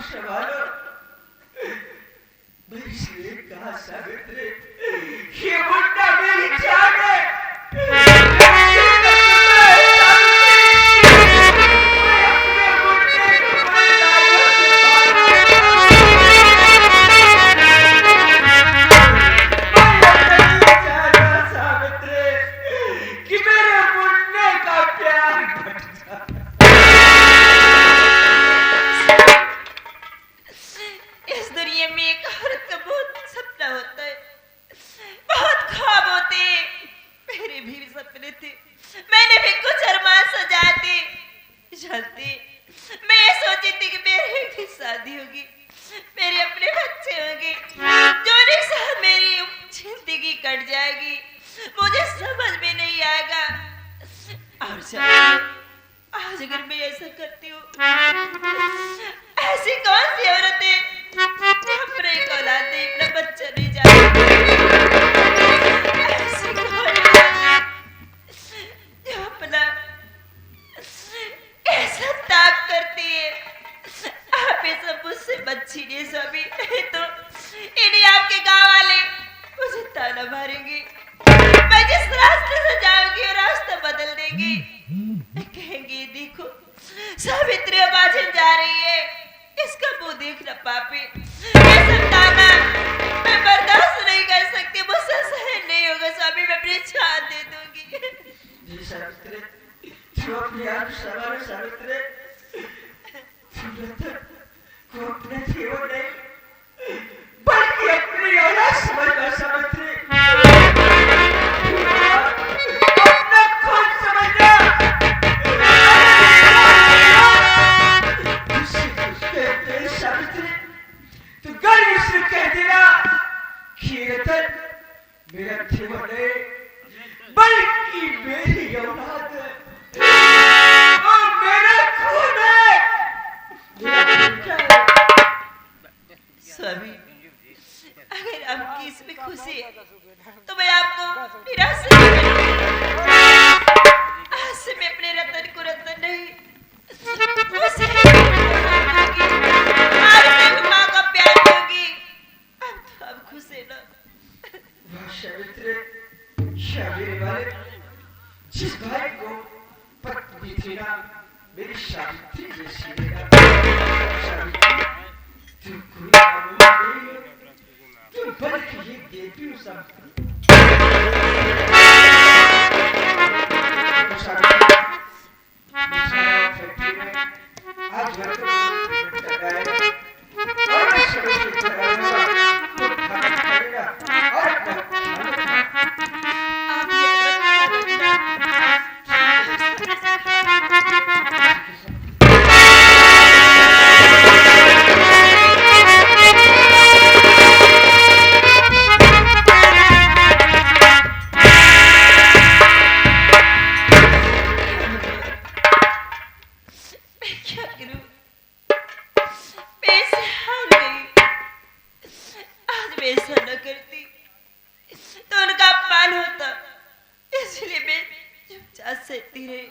संभालो। इसलिए कहा सावित्री, ये मुंडा मेरी जान है। आज अगर मैं ऐसा करती हूँ, ऐसी कौन सी औरत है अपने औलाद ने अपना बच्चा नहीं जानती? ऐसी कौन औरत है जो अपना ऐसा त्याग करती है? आप ये सब मुझसे मत छीनिए स्वामी, नहीं तो इन्हीं आपके गांव वाले मुझे ताना मारेंगे। मैं जिस रास्ते से जाऊंगी वो रास्ता बदल देंगी, कहेंगे देखो सावित्री बाजन जा रही है, इसका मुंह देखना पापी। ये सब ताना मैं बर्दाश्त नहीं कर सकती, मुझसे सहन नहीं होगा स्वामी, मैं अपनी जान दे दूंगी। जी सावित्री, तू अपने आप संभालो सावित्री, तू अपने जीवन नहीं बल्कि अपनी औलाद समझना सावित्री। अपना खुद समझना। सावित्री, तू गर्व से कह देना कि रतन मेरा जीवन है बल्कि मेरी औलाद है और मेरा खून है, मेरा बेटा है। स्वामी, अगर आपकी इसमें खुशी है तो मैं आपको निराश नहीं करूंगी। आज से मैं अपने रतन को रतन नहीं, उसे माँ का प्यार दूंगी। अब तो आप खुश है ना? वाह सावित्री, शादी वाले जिस भाई को पत्नी थी ना मेरी सावित्री जैसी है। सावित्री, तू कोई नहीं है, तू बल्कि ये देवी हो सावित्री। आज घर को लगाएगा और मैं सभी को लगाऊंगा, तो खाना खाएगा और आप ये क्या करूं? मैं इसे हार गई। आज मैं ऐसा न करती तो उनका अपमान होता, इसलिए मैं चुपचाप सहती रही,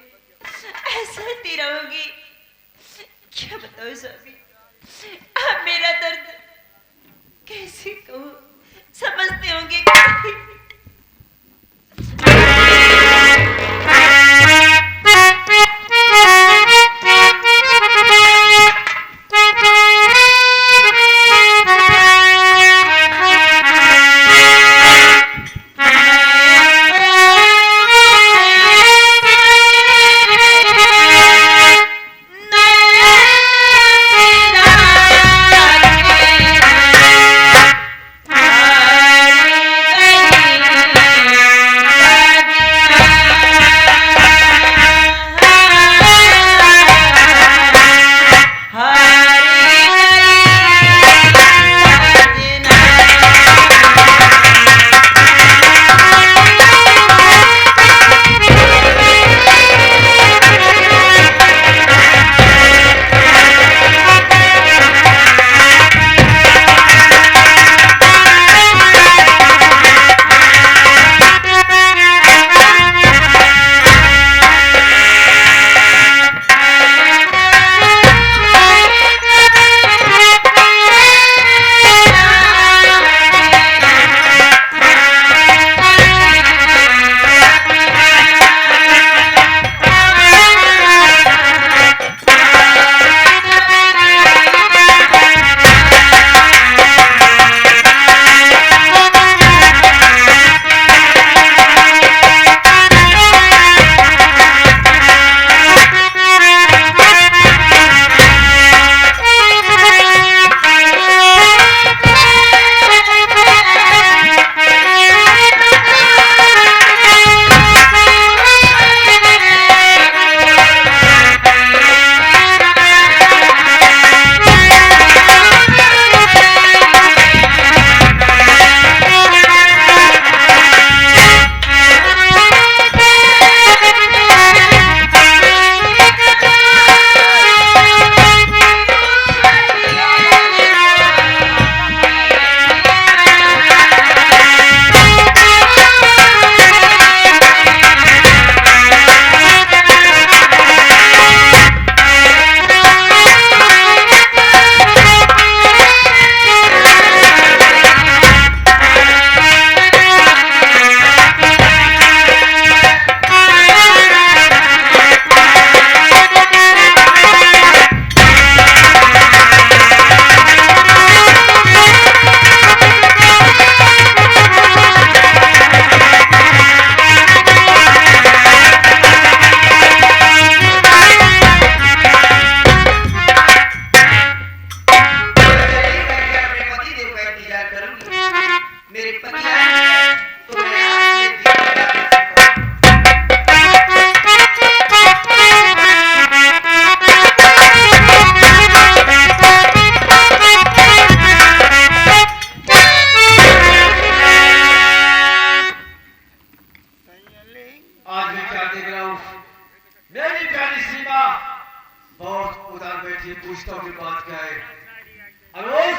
सहती रहूंगी। क्या बताओ स्वामी, आप मेरा दर्द कैसे कहूँ, समझते होंगे कि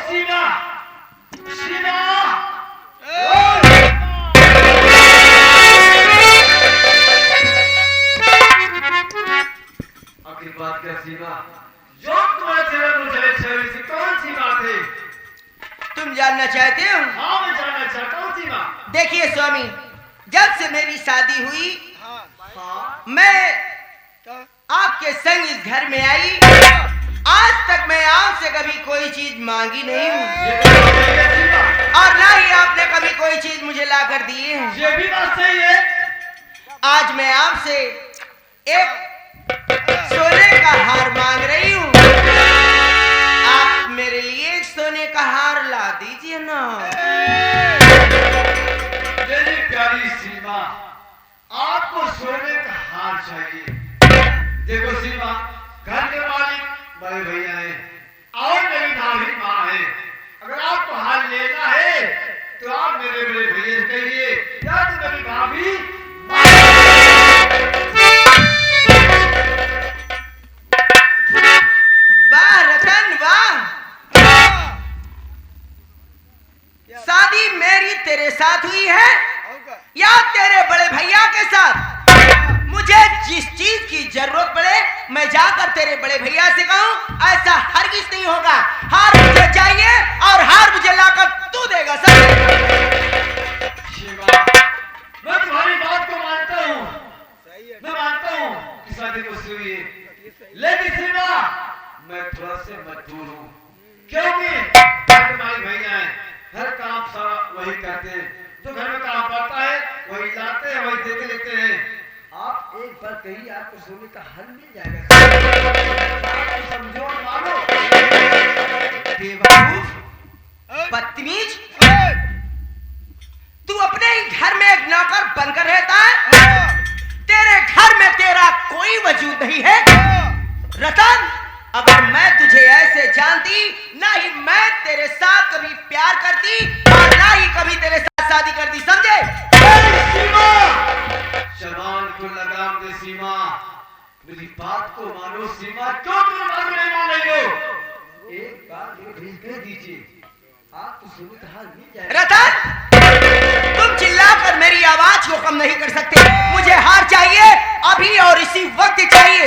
सीमा, सीमा, आखिर बात क्या सीमा? जो तुम्हारे चेहरे मुझे छवि से कौन सी बात है? तुम जानना चाहते हो? हाँ मैं जानना चाहता हूँ सीमा। देखिए स्वामी, जब से मेरी शादी हुई मैं आपके संग इस घर में आई, आज तक मैं आपसे कभी कोई चीज मांगी नहीं हूँ और ना ही आपने कभी कोई चीज मुझे ला कर दी है। ये भी बात सही है। आज मैं आपसे एक सोने का हार मांग रही हूँ, आप मेरे लिए एक सोने का हार ला दीजिए ना। मेरी प्यारी सीमा, आपको सोने का हार चाहिए। देखो सीमा, घर के मालिक बड़े भैया हैं और मेरी भाभी माँ है। अगर आपको हार लेना है तो आप मेरे बड़े भैया से कहिए या तो मेरी भाभी वाह रतन वाह, शादी मेरी तेरे साथ हुई है या तेरे बड़े भैया के साथ? मुझे जिस चीज की जरूरत पड़े मैं जाकर तेरे बड़े भैया से कहूं, ऐसा हरगिज नहीं होगा। हार मुझे चाहिए और हार मुझे लाकर तू देगा सर। शिवा, मैं तुम्हारी बात को मानता हूँ, मैं मानता हूँ कि शादी मुझसे हुई है, लेकिन शिवा मैं थोड़ा से मजबूर हूँ क्योंकि हमारे भैया हैं, हर काम सारा वही करते हैं, जो घर में काम पड़ता है वही लाते हैं, वही देते लेते हैं। आप एक बार कहिए, आपको सोने का हल मिल जाएगा। आप समझो और मानो। बेवकूफ, बदतमीज, तू अपने ही घर में एक नौकर बनकर रहता है, तेरे घर में तेरा कोई वजूद नहीं है। रतन, अगर मैं तुझे ऐसे जानती, ना ही मैं तेरे साथ कभी प्यार करती और ना ही कभी तेरे साथ शादी करती, समझे? सीमा, जवान को लगाम दे सीमा, मेरी बात को मानो सीमा, क्यों तुम बात नहीं मान रही हो? एक बार मुझे कह दीजिए, आप तो सोने का हाल मिल जाएगा। रतन, तुम चिल्लाकर मेरी आवाज को कम नहीं कर सकते। मुझे हार चाहिए अभी और इसी वक्त चाहिए।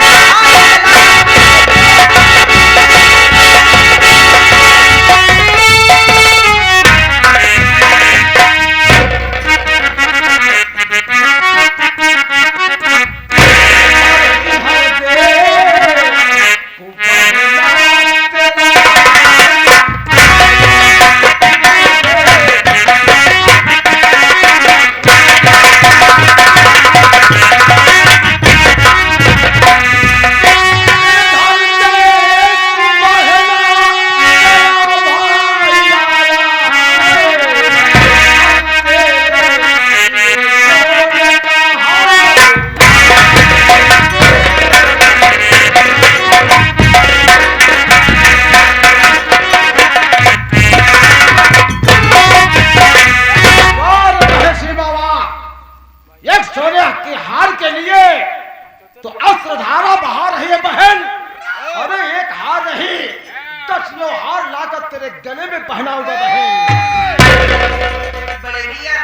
गले में पहना होगा बहन। बड़े भैया,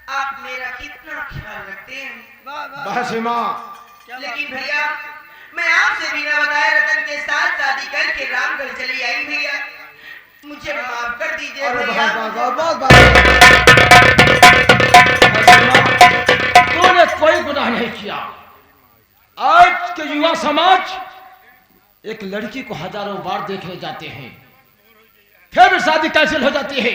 आप मेरा कितना ख्याल रखते हैं। बहसीमा, लेकिन भैया मैं आपसे बिना बताए रतन के साथ शादी करके रामगढ़ चली आई। भैया मुझे माफ कर दीजिए भैया। तूने कोई गुनाह नहीं किया। आज के युवा समाज एक लड़की को हजारों बार देखने जाते हैं, फिर भी शादी कैंसिल हो जाती है।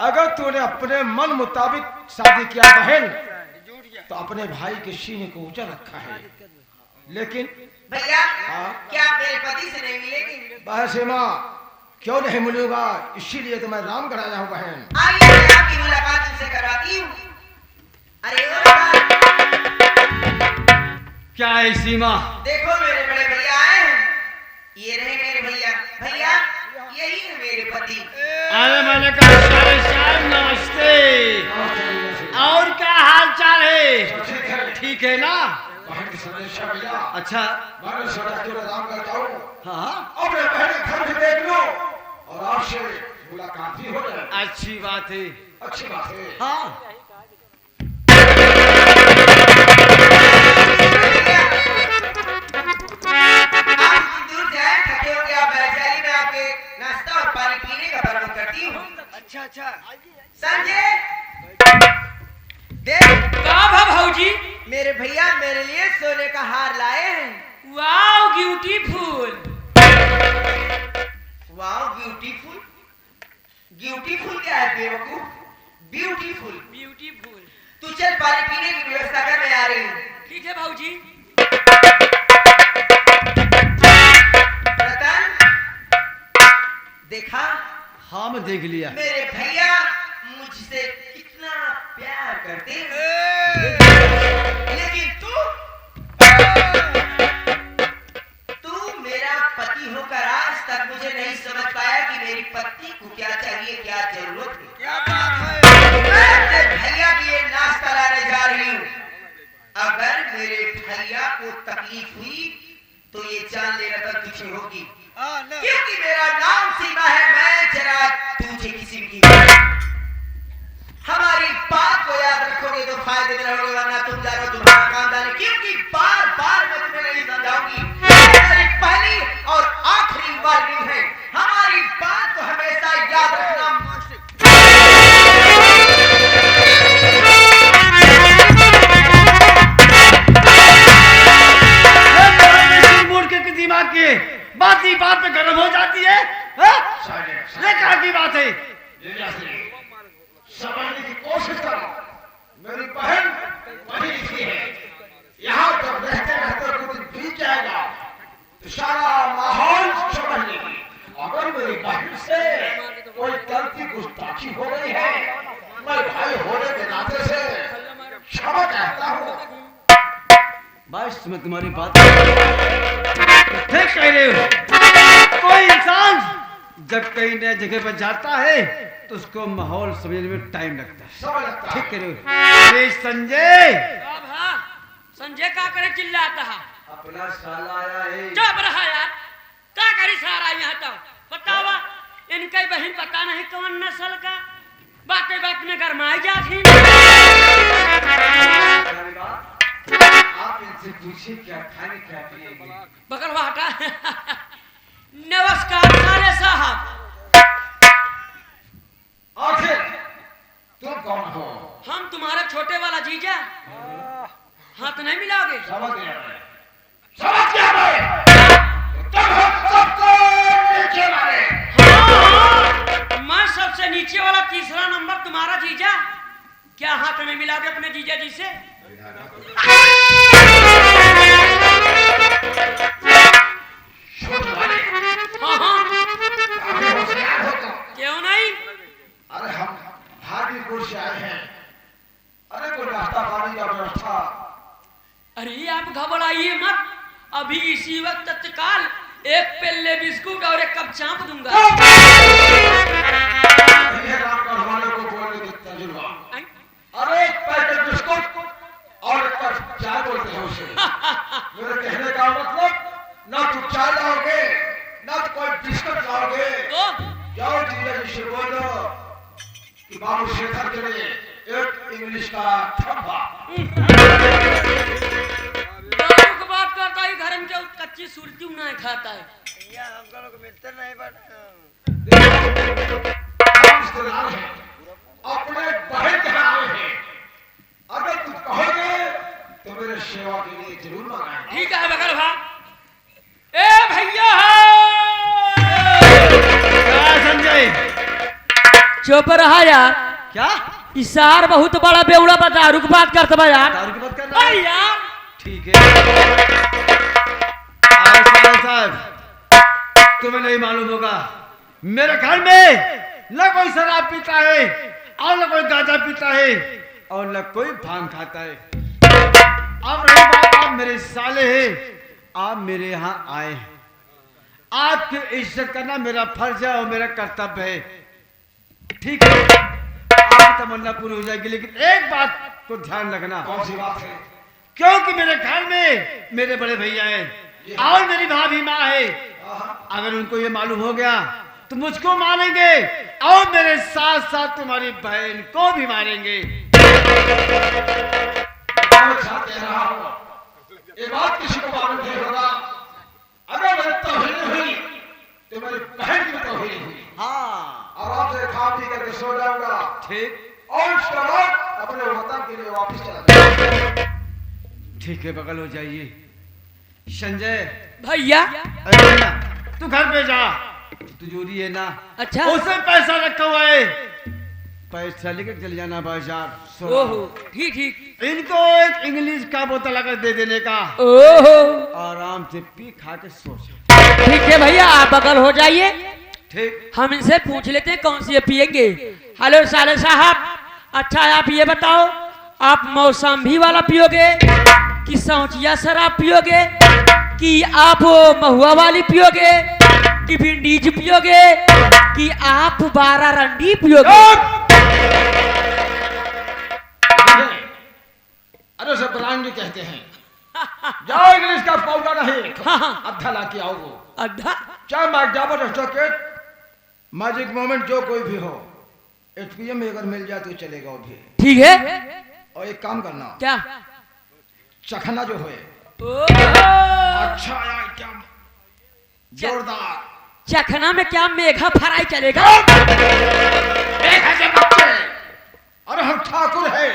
अगर तूने अपने मन मुताबिक शादी किया बहन, तो अपने भाई के सीने को ऊंचा रखा है। लेकिन भैया क्या आप मेरे पति से नहीं मिलेंगे? बहसीमा, क्यों नहीं मिलूंगा, इसीलिए तो मैं रामगढ़ आया हूँ बहन। आइए मैं आपकी मुलाकात उनसे करवाती हूँ। अरे क्या है सीमा? देखो मेरे बड़े भैया आए हैं, ये रहे मेरे भैया। भैया यही है मेरे पति। अरे मैंने कहा साहब नमस्ते, और क्या हाल चाल है? ठीक है ना? अच्छा रामगढ़ जाओ, हाँ, अपने बहन घर भी देख लो और आपसे मुलाकात भी हो जाए। अच्छी बात है। अच्छी बात है। हाँ अच्छा संजय देख का भाऊजी मेरे भैया मेरे लिए सोने का हार लाए हैं। Wow beautiful. Wow beautiful. Beautiful क्या है बेवकूफ? ब्यूटीफुल। ब्यूटीफुल। तू चल पानी पीने की व्यवस्था कर, मैं आ रही हूँ। ठीक है भाऊजी। रतन देखा? हाँ मैं देख लिया। मेरे भैया मुझसे कितना प्यार करते हैं, लेकिन तू मेरा पति होकर आज तक मुझे नहीं समझ पाया कि मेरी पत्नी को क्या चाहिए, क्या जरूरत है। क्या बात है? मैं अपने भैया के लिए नाश्ता लाने जा रही हूँ। अगर मेरे भैया को तकलीफ हुई तो ये जान लेना तक तुझे होगी, क्योंकि मेरा नाम सीमा है। मैं जरा तुझे किसी की हमारी बात को याद रखोगे तो फायदे में रहोगे, वरना तुम जानो तुम्हारा खानदान है। क्योंकि बार बार मैं तुम्हें नहीं समझाऊंगी, मेरी पहली और आखिरी वार्निंग है। हमारी बात को हमेशा याद रखना। दिमाग की बात ही बात पे गर्म हो जाती है। ये क्या की बात है? समझने की कोशिश करो। मेरी बहन वही लिखी है। यहाँ जब रहते रहते कुछ बीत जाएगा तो सारा माहौल समझ लेगी। अगर मेरी बहन से कोई गलती गुस्ताखी हो गई है, मैं भाई होने के नाते से क्षमा कहता हूँ। बस मैं तुम्हारी बात ठीक कह रहे हो। कोई इंसान जब कहीं नई जगह पर जाता है तो उसको माहौल समझने में टाइम लगता है। समझ लगता है। ठीक कह रहे हो। अरे संजय, संजय का करे चिल्लाता है? अपना साला आया है। चुप रहा यार, क्या करी सारा यहाँ तो बतावा। इनके बहन पता नहीं कौन नस्ल का, बातें बात में गरमाई जाती। आप इनसे पूछिए क्या खाने क्या पिएंगे। बगलवा हटा। नमस्कार साले साहब। आखिर तुम कौन हो? हम तुम्हारा छोटे वाला जीजा। हाथ नहीं मिलाओगे? समझ गया मैं। समझ गया मैं। तुम हम सबको नीचे मारे। हाँ, मैं सबसे नीचे वाला तीसरा नंबर तुम्हारा जीजा। क्या हाथ नहीं मिलाओगे अपने जीजा जी से? हाँ, क्यों नहीं? अरे हम भागीपुर से आए हैं। अरे कोई नाश्ता पानी का व्यवस्था। अरे आप घबराइए मत, अभी इसी वक्त तत्काल एक पेल्ले बिस्कुट और एक कप चाप दूंगा। राम का वाले को बोलने के तजुर्बा। अरे एक पैकेट बिस्कुट और एक कप चाय बोलते हैं उसे। मेरे कहने का मतलब ना तो चाय लाओगे ना तो कोई बिस्कुट लाओगे। तो जाओ जीजा जी से बोलो कि बाबू शेखर के लिए एक इंग्लिश का ठप्पा। दारू की बात करता है, घर में क्या कच्ची सुरती नहीं खाता है। हम लोग को मिलते नहीं रिश्तेदार हैं, अपने बहन के यहाँ आए हैं। अगर कुछ कहोगे तो मेरे सेवा के लिए जरूर मंगाएंगे। ठीक है बगल भा। ए भैया संजय चुप रहा यार। क्या इशार बहुत बड़ा बेवड़ा बता, रुक बात करते बा यार। दारू की बात कर रहा है? यार ठीक है। साहब तुम्हें नहीं मालूम होगा, मेरे घर में न कोई शराब पीता है और न कोई गांजा पीता है और न कोई भांग खाता है। अब रही बात, आप मेरे साले हैं, आप मेरे यहाँ आए हैं, आपकी इज्जत करना मेरा फर्ज है और मेरा कर्तव्य है। ठीक है, आपकी तमन्ना पूरी हो जाएगी, लेकिन एक बात को ध्यान रखना। कौन सी बात है? क्योंकि मेरे घर में मेरे बड़े भैया हैं और मेरी भाभी माँ है। अगर उनको ये मालूम हो गया तो मुझको मारेंगे और मेरे साथ साथ तुम्हारी बहन को भी मारेंगे। कह रहा हूं, ये बात किसी को मालूम नहीं होगा। अगर मेरी तौहीन हुई तो मेरी बहन की तौहीन हुई। हाँ आराम से खा पी करके सो जाऊंगा ठीक और उसके बाद अपने वतन के लिए वापस चला जाऊंगा। ठीक है, बगल हो जाइए। संजय, भैया अरे ना, तू घर पे जा, तिजोरी है ना, अच्छा उसमें पैसा रखा हुआ है, पैसा लेकर चले जाना बाजार। सुनो। ओहो ठीक ठीक इनको एक इंग्लिश का बोतल अगर दे देने का, ओहो आराम से पी खा के सो जाओ। ठीक है भैया, आप बगल हो जाइए, ठीक। हम इनसे पूछ लेते हैं कौन सी ये पियेंगे। हेलो साले साहब, अच्छा आप ये बताओ, आप मौसम्बी वाला पियोगे कि सौंचिया शराब पियोगे कि आप महुआ वाली पियोगे कि भिंडीज पियोगे कि आप 12 रंडी पियोगे? अरे सब ब्रांडी कहते हैं। जाओ इंग्लिश का पाउडर नहीं, हाँ। अद्धा ला के आओ। वो अद्धा चाहे मैकडॉवेल चॉकलेट, मैजिक मोमेंट जो कोई भी हो, एचपीएम में अगर मिल जाए तो चलेगा वो भी। ठीक है, और एक काम करना, क्या चखना जो है ओह, अच्छा आइटम, जोरदार। चखना में क्या मेघा फ्राई चलेगा? देखा के बच्चे, अरे हम ठाकुर है,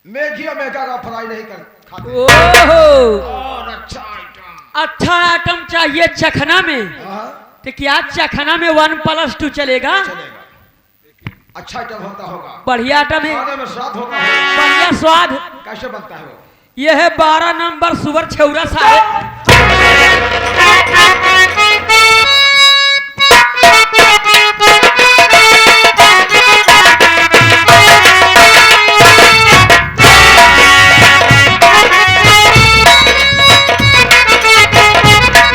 मेघी और मेघा का फ्राई नहीं कर खाते। ओहो, और अच्छा आइटम। अच्छा आइटम चाहिए चखना में, हाँ, तो क्या चखना में 1+2 चलेगा? चलेगा। अच्छा आइटम होता होगा, बढ़िया आइटम है, खाने में स्वाद होता है। बढ़िया स्वाद। कैसे बनता है वो? यह है 12 नंबर सुअर छौरा साहब।